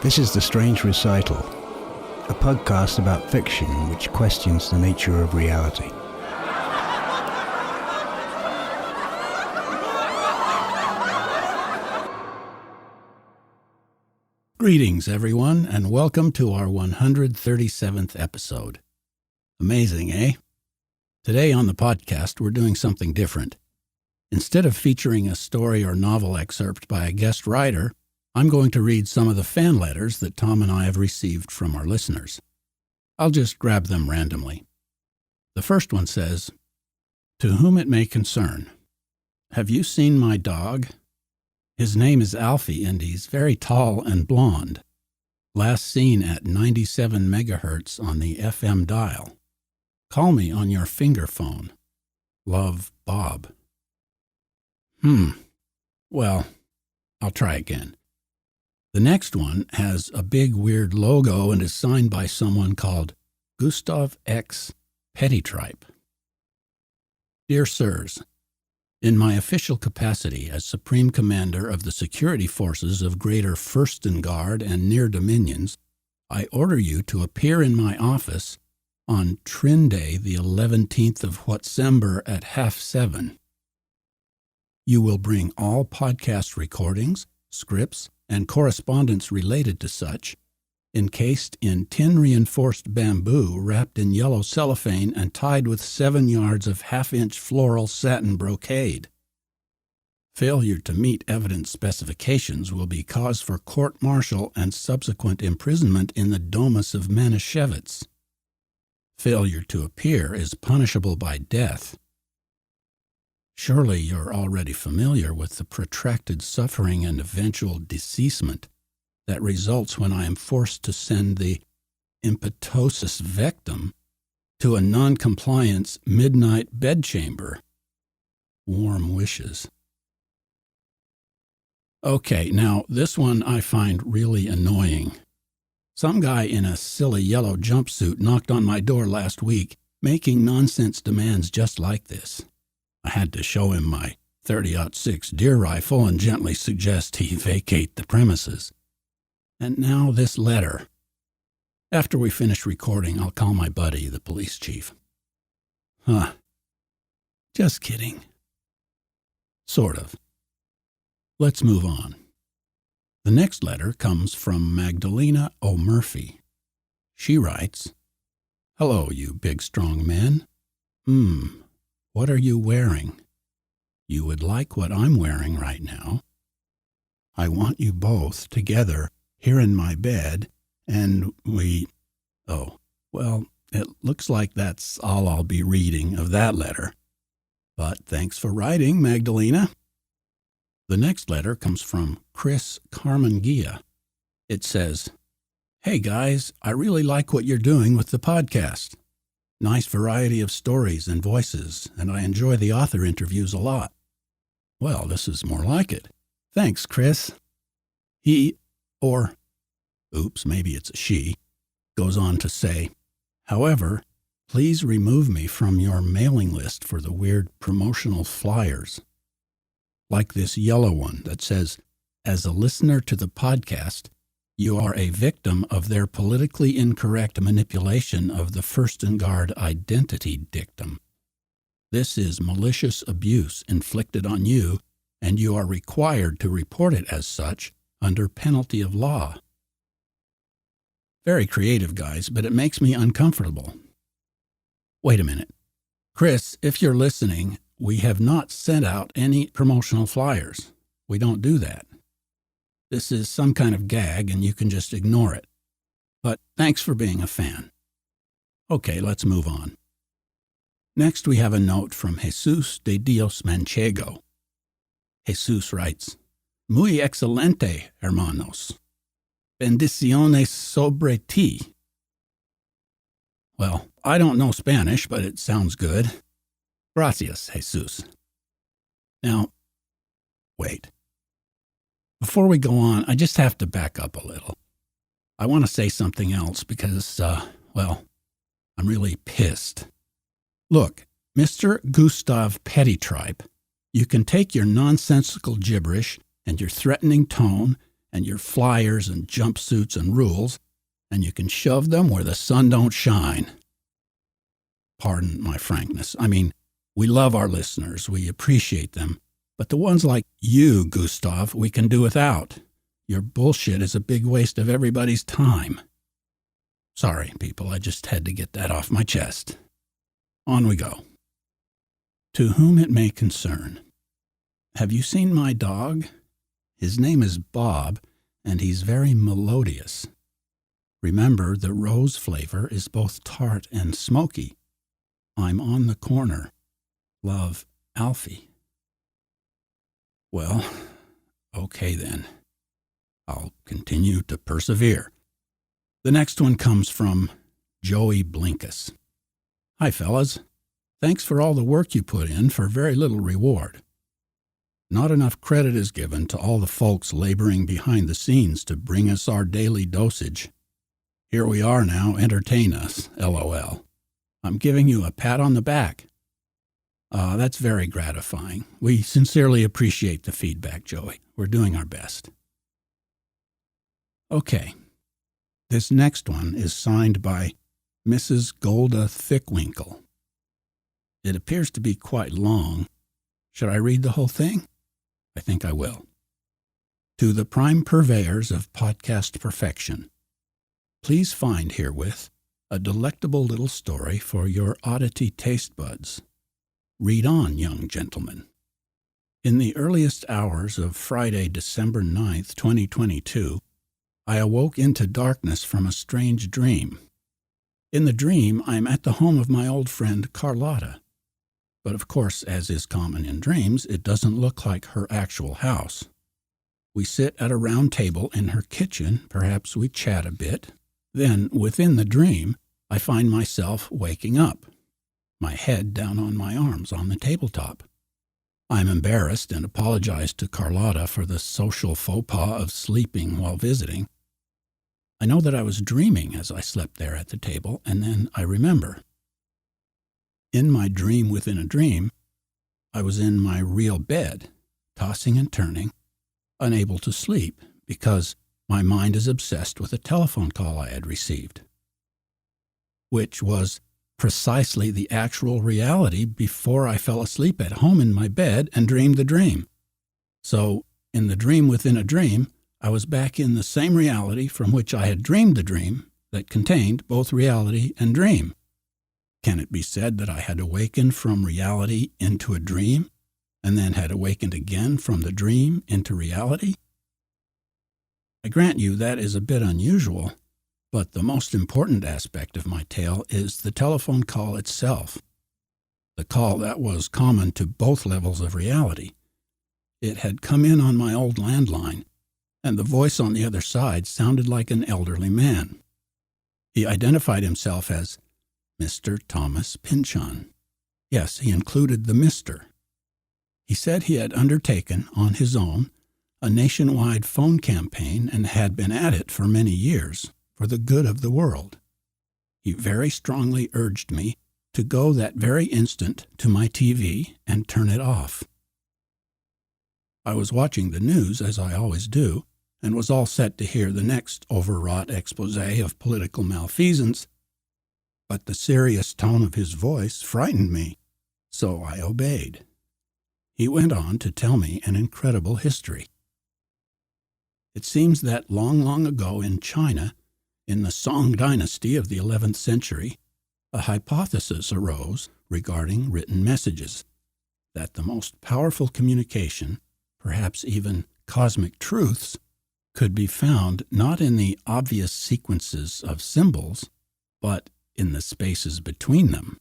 This is the Strange Recital, a podcast about fiction which questions the nature of reality. Greetings, everyone, and welcome to our 137th episode. Amazing, eh? Today on the podcast, we're doing something different. Instead of featuring a story or novel excerpt by a guest writer, I'm going to read some of the fan letters that Tom and I have received from our listeners. I'll just grab them randomly. The first one says, "To whom it may concern, have you seen my dog? His name is Alfie, and he's very tall and blonde. Last seen at 97 megahertz on the FM dial. Call me on your finger phone. Love, Bob." Well, I'll try again. The next one has a big weird logo and is signed by someone called Gustav X. Pettytripe. Dear Sirs, in my official capacity as Supreme Commander of the Security Forces of Greater Furstengard and Near Dominions, I order you to appear in my office on Trinday the 11th of Whatsember at 7:30. You will bring all podcast recordings, scripts, and correspondence related to such, encased in tin-reinforced bamboo wrapped in yellow cellophane and tied with 7 yards of half-inch floral satin brocade. Failure to meet evidence specifications will be cause for court-martial and subsequent imprisonment in the Domus of Manischewitz. Failure to appear is punishable by death. Surely you're already familiar with the protracted suffering and eventual deceasement that results when I am forced to send the impetosus victim to a non-compliance midnight bedchamber. Warm wishes. Okay, now this one I find really annoying. Some guy in a silly yellow jumpsuit knocked on my door last week, making nonsense demands just like this. I had to show him my .30-06 deer rifle and gently suggest he vacate the premises. And now this letter. After we finish recording, I'll call my buddy, the police chief. Just kidding. Sort of. Let's move on. The next letter comes from Magdalena O'Murphy. She writes, "Hello, you big strong men. What are you wearing? You would like what I'm wearing right now. I want you both together here in my bed, and it looks like that's all I'll be reading of that letter. But thanks for writing, Magdalena." The next letter comes from Chris Carmangia. It says, "Hey guys, I really like what you're doing with the podcast. Nice variety of stories and voices, and I enjoy the author interviews a lot." Well, this is more like it. Thanks, Chris. Maybe it's a she, goes on to say, "However, please remove me from your mailing list for the weird promotional flyers. Like this yellow one that says, 'As a listener to the podcast, you are a victim of their politically incorrect manipulation of the Furstengard identity dictum. This is malicious abuse inflicted on you, and you are required to report it as such under penalty of law.' Very creative, guys, but it makes me uncomfortable." Wait a minute. Chris, if you're listening, we have not sent out any promotional flyers. We don't do that. This is some kind of gag, and you can just ignore it. But thanks for being a fan. Okay, let's move on. Next, we have a note from Jesus de Dios Manchego. Jesus writes, "Muy excelente, hermanos. Bendiciones sobre ti." Well, I don't know Spanish, but it sounds good. Gracias, Jesus. Now, wait. Before we go on, I just have to back up a little. I want to say something else because, I'm really pissed. Look, Mr. Gustav Pettytripe, you can take your nonsensical gibberish and your threatening tone and your flyers and jumpsuits and rules, and you can shove them where the sun don't shine. Pardon my frankness. I mean, we love our listeners. We appreciate them. But the ones like you, Gustav, we can do without. Your bullshit is a big waste of everybody's time. Sorry, people, I just had to get that off my chest. On we go. To whom it may concern. Have you seen my dog? His name is Bob, and he's very melodious. Remember, the rose flavor is both tart and smoky. I'm on the corner. Love, Alfie. Well, okay then. I'll continue to persevere. The next one comes from Joey Blinkus. Hi, fellas. Thanks for all the work you put in for very little reward. Not enough credit is given to all the folks laboring behind the scenes to bring us our daily dosage. Here we are now, entertain us, LOL. I'm giving you a pat on the back. That's very gratifying. We sincerely appreciate the feedback, Joey. We're doing our best. Okay. This next one is signed by Mrs. Golda Thickwinkle. It appears to be quite long. Should I read the whole thing? I think I will. To the prime purveyors of podcast perfection, please find herewith a delectable little story for your oddity taste buds. Read on, young gentlemen. In the earliest hours of Friday, December 9th, 2022, I awoke into darkness from a strange dream. In the dream, I am at the home of my old friend Carlotta. But of course, as is common in dreams, it doesn't look like her actual house. We sit at a round table in her kitchen, perhaps we chat a bit. Then, within the dream, I find myself waking up, my head down on my arms on the tabletop. I'm embarrassed and apologize to Carlotta for the social faux pas of sleeping while visiting. I know that I was dreaming as I slept there at the table, and then I remember. In my dream within a dream, I was in my real bed, tossing and turning, unable to sleep because my mind is obsessed with a telephone call I had received, which was precisely the actual reality before I fell asleep at home in my bed and dreamed the dream. So, in the dream within a dream, I was back in the same reality from which I had dreamed the dream that contained both reality and dream. Can it be said that I had awakened from reality into a dream, and then had awakened again from the dream into reality? I grant you that is a bit unusual, but the most important aspect of my tale is the telephone call itself, the call that was common to both levels of reality. It had come in on my old landline, and the voice on the other side sounded like an elderly man. He identified himself as Mr. Thomas Pynchon. Yes, he included the Mr. He said he had undertaken, on his own, a nationwide phone campaign and had been at it for many years for the good of the world. He very strongly urged me to go that very instant to my TV and turn it off. I was watching the news, as I always do, and was all set to hear the next overwrought expose of political malfeasance, but the serious tone of his voice frightened me, so I obeyed. He went on to tell me an incredible history. It seems that long, long ago in China, in the Song dynasty of the 11th century, a hypothesis arose regarding written messages, that the most powerful communication, perhaps even cosmic truths, could be found not in the obvious sequences of symbols, but in the spaces between them.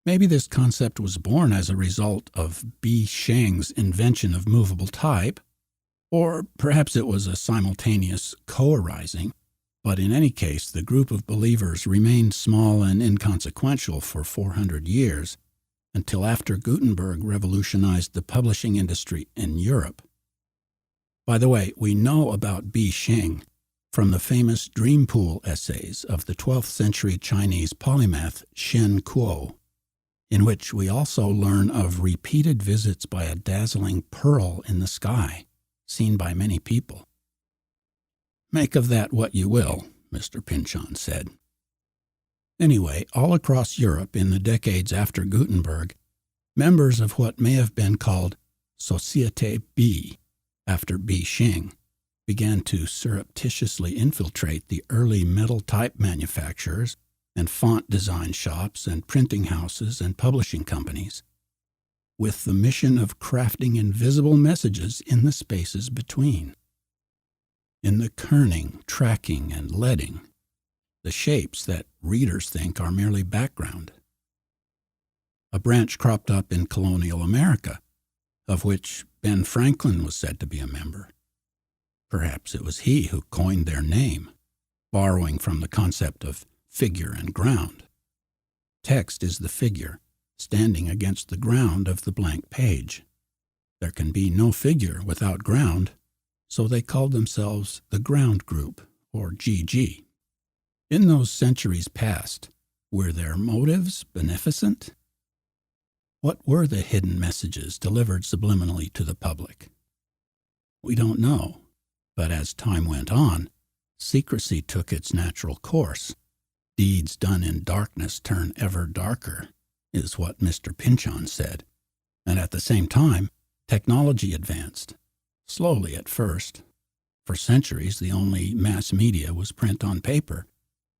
Maybe this concept was born as a result of B. Sheng's invention of movable type, or perhaps it was a simultaneous co-arising, but in any case the group of believers remained small and inconsequential for 400 years, until after Gutenberg revolutionized the publishing industry in Europe. By the way, we know about B. Sheng from the famous dream pool essays of the 12th century Chinese polymath Shen Kuo, in which we also learn of repeated visits by a dazzling pearl in the sky, seen by many people. Make of that what you will, Mr. Pynchon said. Anyway, all across Europe in the decades after Gutenberg, members of what may have been called Société B, after B. Xing, began to surreptitiously infiltrate the early metal type manufacturers and font design shops and printing houses and publishing companies, with the mission of crafting invisible messages in the spaces between. In the kerning, tracking, and leading, the shapes that readers think are merely background. A branch cropped up in colonial America, of which Ben Franklin was said to be a member. Perhaps it was he who coined their name, borrowing from the concept of figure and ground. Text is the figure, standing against the ground of the blank page. There can be no figure without ground, so they called themselves the Ground Group, or GG. In those centuries past, were their motives beneficent? What were the hidden messages delivered subliminally to the public? We don't know, but as time went on, secrecy took its natural course. Deeds done in darkness turn ever darker, is what Mr. Pynchon said. And at the same time, technology advanced, slowly at first. For centuries, the only mass media was print on paper,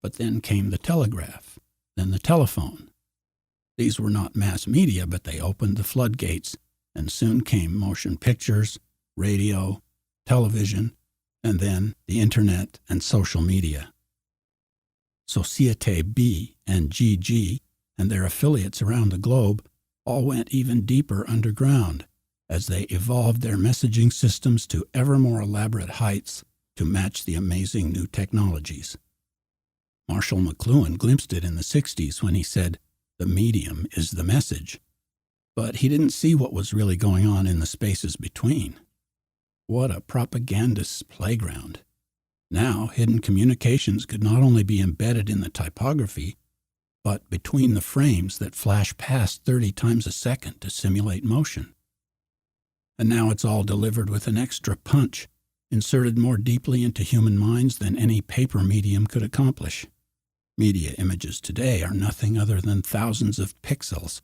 but then came the telegraph, then the telephone. These were not mass media, but they opened the floodgates, and soon came motion pictures, radio, television, and then the internet and social media. Société B and GG and their affiliates around the globe all went even deeper underground as they evolved their messaging systems to ever more elaborate heights to match the amazing new technologies. Marshall McLuhan glimpsed it in the 60s when he said, "The medium is the message." But he didn't see what was really going on in the spaces between. What a propagandist's playground. Now, hidden communications could not only be embedded in the typography, but between the frames that flash past 30 times a second to simulate motion. And now it's all delivered with an extra punch, inserted more deeply into human minds than any paper medium could accomplish. Media images today are nothing other than thousands of pixels,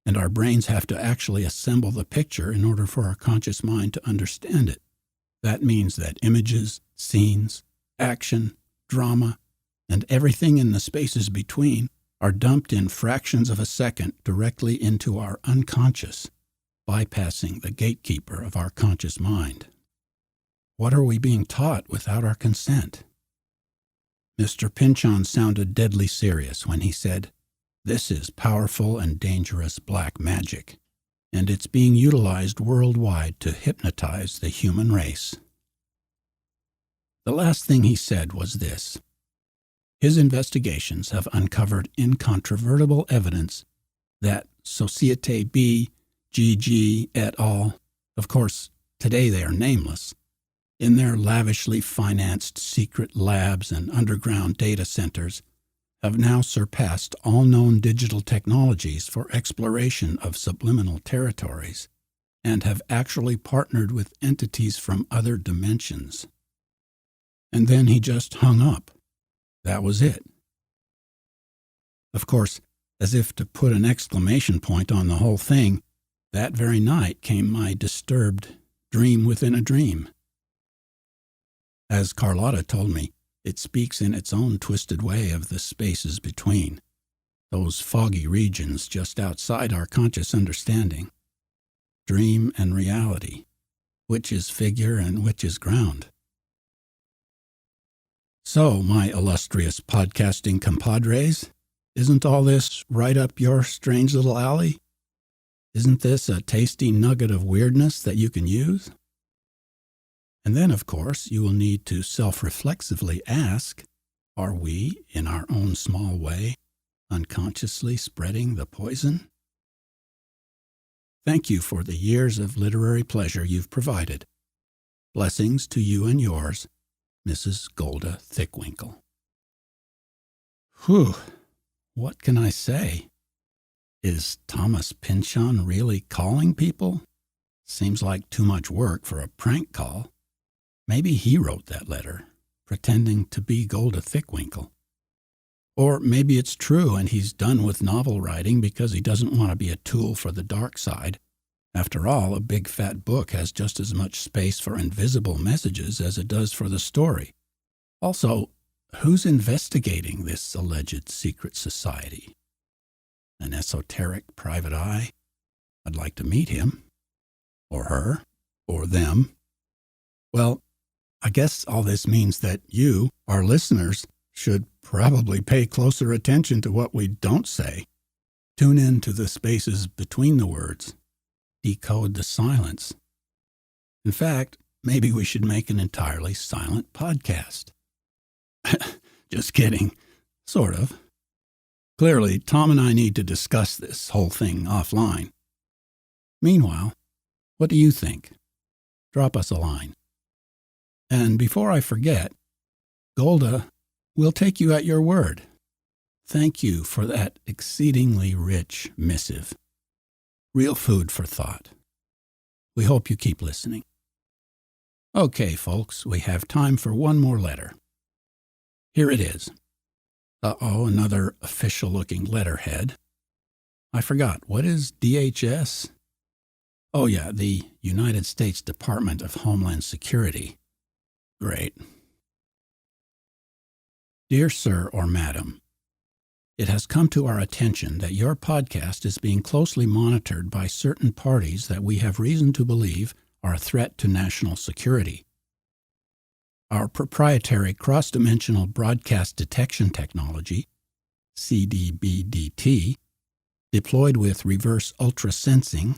and our brains have to actually assemble the picture in order for our conscious mind to understand it. That means that images, scenes, action, drama, and everything in the spaces between are dumped in fractions of a second directly into our unconscious, bypassing the gatekeeper of our conscious mind. What are we being taught without our consent? Mr. Pynchon sounded deadly serious when he said, "This is powerful and dangerous black magic, and it's being utilized worldwide to hypnotize the human race." The last thing he said was this: his investigations have uncovered incontrovertible evidence that Société B, GG et al., of course, today they are nameless, in their lavishly financed secret labs and underground data centers, have now surpassed all known digital technologies for exploration of subliminal territories, and have actually partnered with entities from other dimensions. And then he just hung up. That was it. Of course, as if to put an exclamation point on the whole thing, that very night came my disturbed dream within a dream. As Carlotta told me, it speaks in its own twisted way of the spaces between, those foggy regions just outside our conscious understanding. Dream and reality, which is figure and which is ground. So, my illustrious podcasting compadres, isn't all this right up your strange little alley? Isn't this a tasty nugget of weirdness that you can use? And then, of course, you will need to self-reflexively ask, are we, in our own small way, unconsciously spreading the poison? Thank you for the years of literary pleasure you've provided. Blessings to you and yours, Mrs. Golda Thickwinkle. Whew, what can I say? Is Thomas Pynchon really calling people? Seems like too much work for a prank call. Maybe he wrote that letter. pretending to be Golda Thickwinkle. Or maybe it's true and he's done with novel writing because he doesn't want to be a tool for the dark side. After all, a big fat book has just as much space for invisible messages as it does for the story. Also, who's investigating this alleged secret society? An esoteric private eye? I'd like to meet him. Or her. Or them. Well, I guess all this means that you, our listeners, should probably pay closer attention to what we don't say. Tune in to the spaces between the words. Decode the silence. In fact, maybe we should make an entirely silent podcast. Just kidding. Sort of. Clearly, Tom and I need to discuss this whole thing offline. Meanwhile, what do you think? Drop us a line. And before I forget, Golda, we'll take you at your word. Thank you for that exceedingly rich missive. Real food for thought. We hope you keep listening. Okay, folks, we have time for one more letter. Here it is. Uh-oh, another official-looking letterhead. I forgot, what is DHS? Oh yeah, the United States Department of Homeland Security. Great. Dear Sir or Madam, it has come to our attention that your podcast is being closely monitored by certain parties that we have reason to believe are a threat to national security. Our proprietary cross-dimensional broadcast detection technology, CDBDT, deployed with reverse ultrasensing,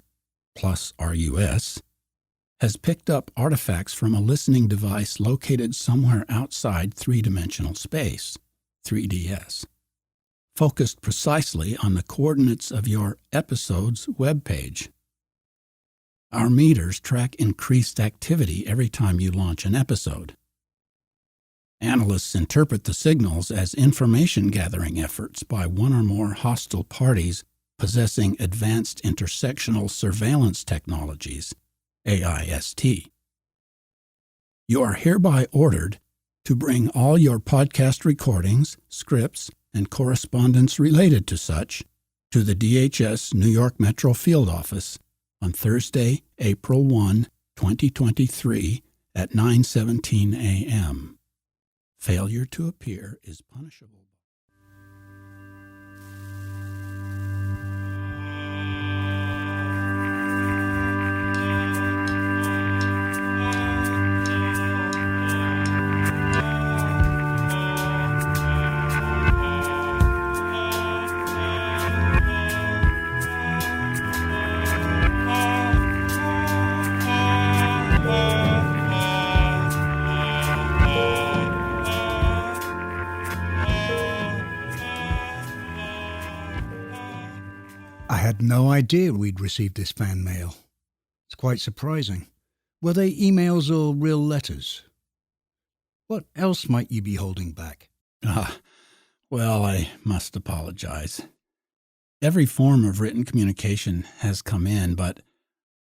plus RUS, has picked up artifacts from a listening device located somewhere outside three-dimensional space, 3DS, focused precisely on the coordinates of your episode's webpage. Our meters track increased activity every time you launch an episode. Analysts interpret the signals as information-gathering efforts by one or more hostile parties possessing advanced intersectional surveillance technologies, AIST. You are hereby ordered to bring all your podcast recordings, scripts, and correspondence related to such to the DHS New York Metro Field Office on Thursday, April 1, 2023 at 9:17 a.m. Failure to appear is punishable. I had no idea we'd received this fan mail. It's quite surprising. Were they emails or real letters? What else might you be holding back? Well, I must apologize. Every form of written communication has come in, but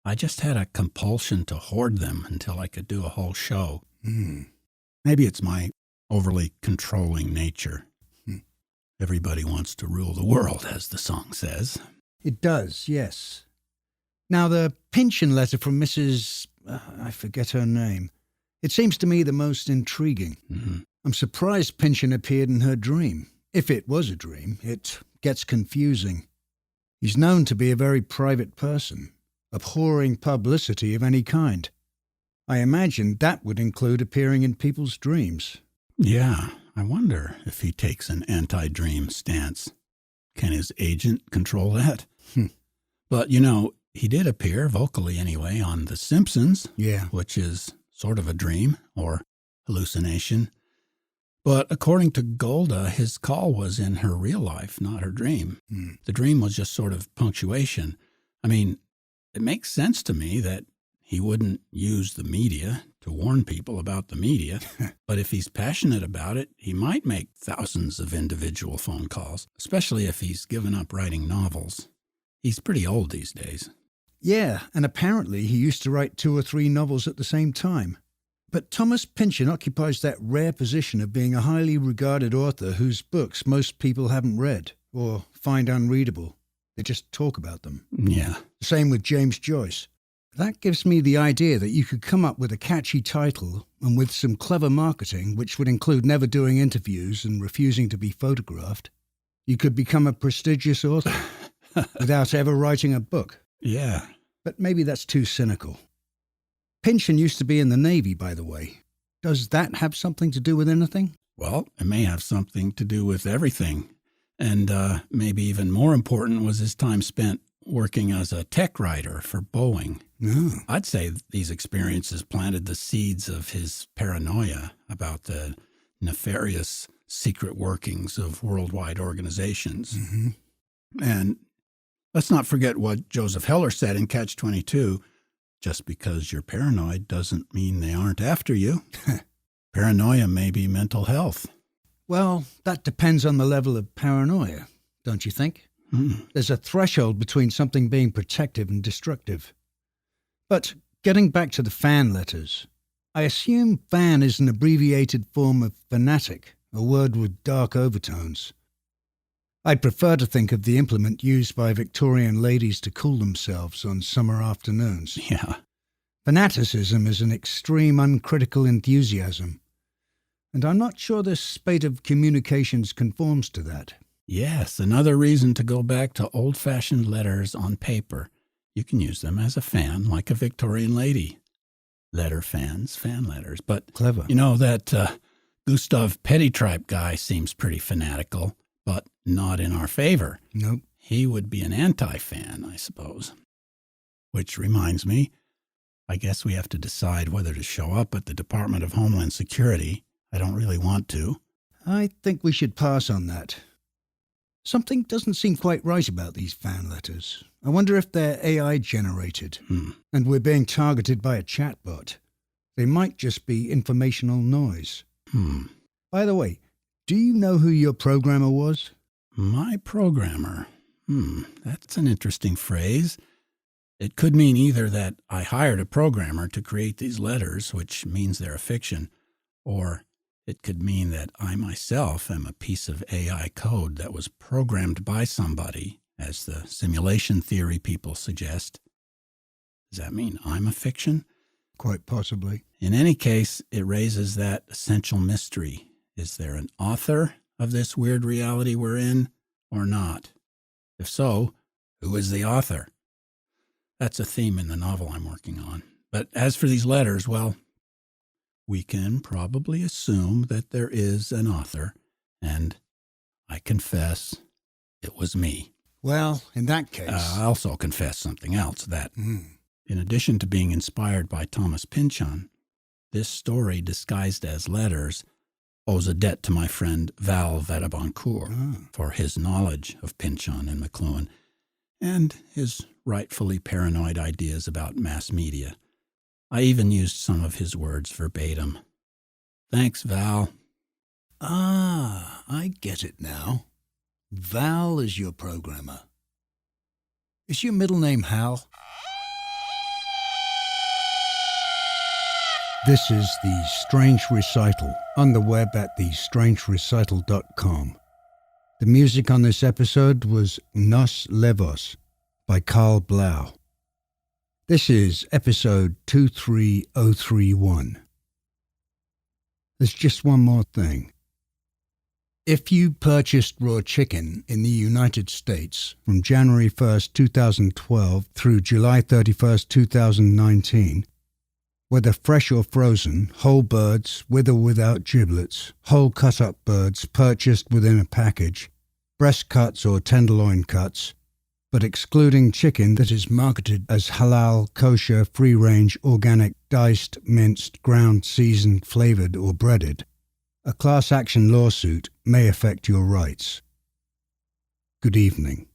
I just had a compulsion to hoard them until I could do a whole show. Maybe it's my overly controlling nature. Everybody wants to rule the world, as the song says. It does, yes. Now, the pension letter from Mrs. I forget her name. It seems to me the most intriguing. I'm surprised pension appeared in her dream. If it was a dream, it gets confusing. He's known to be a very private person, abhorring publicity of any kind. I imagine that would include appearing in people's dreams. Yeah, I wonder if he takes an anti-dream stance. Can his agent control that? But, he did appear, vocally anyway, on The Simpsons, which is sort of a dream or hallucination. But according to Golda, his call was in her real life, not her dream. The dream was just sort of punctuation. I mean, it makes sense to me that he wouldn't use the media to warn people about the media. But if he's passionate about it, he might make thousands of individual phone calls, especially if he's given up writing novels. He's pretty old these days. Yeah, and apparently he used to write 2 or 3 novels at the same time. But Thomas Pynchon occupies that rare position of being a highly regarded author whose books most people haven't read or find unreadable. They just talk about them. Yeah. The same with James Joyce. That gives me the idea that you could come up with a catchy title and with some clever marketing, which would include never doing interviews and refusing to be photographed, you could become a prestigious author without ever writing a book. Yeah. But maybe that's too cynical. Pynchon used to be in the Navy, by the way. Does that have something to do with anything? Well, it may have something to do with everything. And maybe even more important was his time spent working as a tech writer for Boeing. No. I'd say these experiences planted the seeds of his paranoia about the nefarious secret workings of worldwide organizations. Mm-hmm. And let's not forget what Joseph Heller said in Catch-22, just because you're paranoid doesn't mean they aren't after you. Paranoia may be mental health. Well, that depends on the level of paranoia, don't you think? There's a threshold between something being protective and destructive. But getting back to the fan letters, I assume fan is an abbreviated form of fanatic, a word with dark overtones. I'd prefer to think of the implement used by Victorian ladies to cool themselves on summer afternoons. Yeah. Fanaticism is an extreme uncritical enthusiasm, and I'm not sure this spate of communications conforms to that. Yes, another reason to go back to old-fashioned letters on paper. You can use them as a fan, like a Victorian lady. Letter fans, fan letters. But, Clever. you know, that Gustav Pettytripe guy seems pretty fanatical, but not in our favor. Nope. He would be an anti-fan, I suppose. Which reminds me, I guess we have to decide whether to show up at the Department of Homeland Security. I don't really want to. I think we should pass on that. Something doesn't seem quite right about these fan letters. I wonder if they're AI generated, and we're being targeted by a chatbot. They might just be informational noise. By the way, do you know who your programmer was? My programmer. That's an interesting phrase. It could mean either that I hired a programmer to create these letters, which means they're a fiction, or it could mean that I myself am a piece of AI code that was programmed by somebody, as the simulation theory people suggest. Does that mean I'm a fiction? Quite possibly. In any case, it raises that essential mystery. Is there an author of this weird reality we're in, or not? If so, who is the author? That's a theme in the novel I'm working on. But as for these letters, well, we can probably assume that there is an author, and I confess it was me. Well, in that case... I also confess something else, that in addition to being inspired by Thomas Pynchon, this story, disguised as letters, owes a debt to my friend Val Vedaboncourt for his knowledge of Pynchon and McLuhan, and his rightfully paranoid ideas about mass media. I even used some of his words verbatim. Thanks, Val. Ah, I get it now. Val is your programmer. Is your middle name Hal? This is the Strange Recital on the web at thestrangerecital.com. The music on this episode was Nos Levos by Carl Blau. This is episode 23031. There's just one more thing. If you purchased raw chicken in the United States from January 1st, 2012 through July 31st, 2019, whether fresh or frozen, whole birds, with or without giblets, whole cut-up birds purchased within a package, breast cuts or tenderloin cuts, but excluding chicken that is marketed as halal, kosher, free-range, organic, diced, minced, ground, seasoned, flavored, or breaded, a class action lawsuit may affect your rights. Good evening.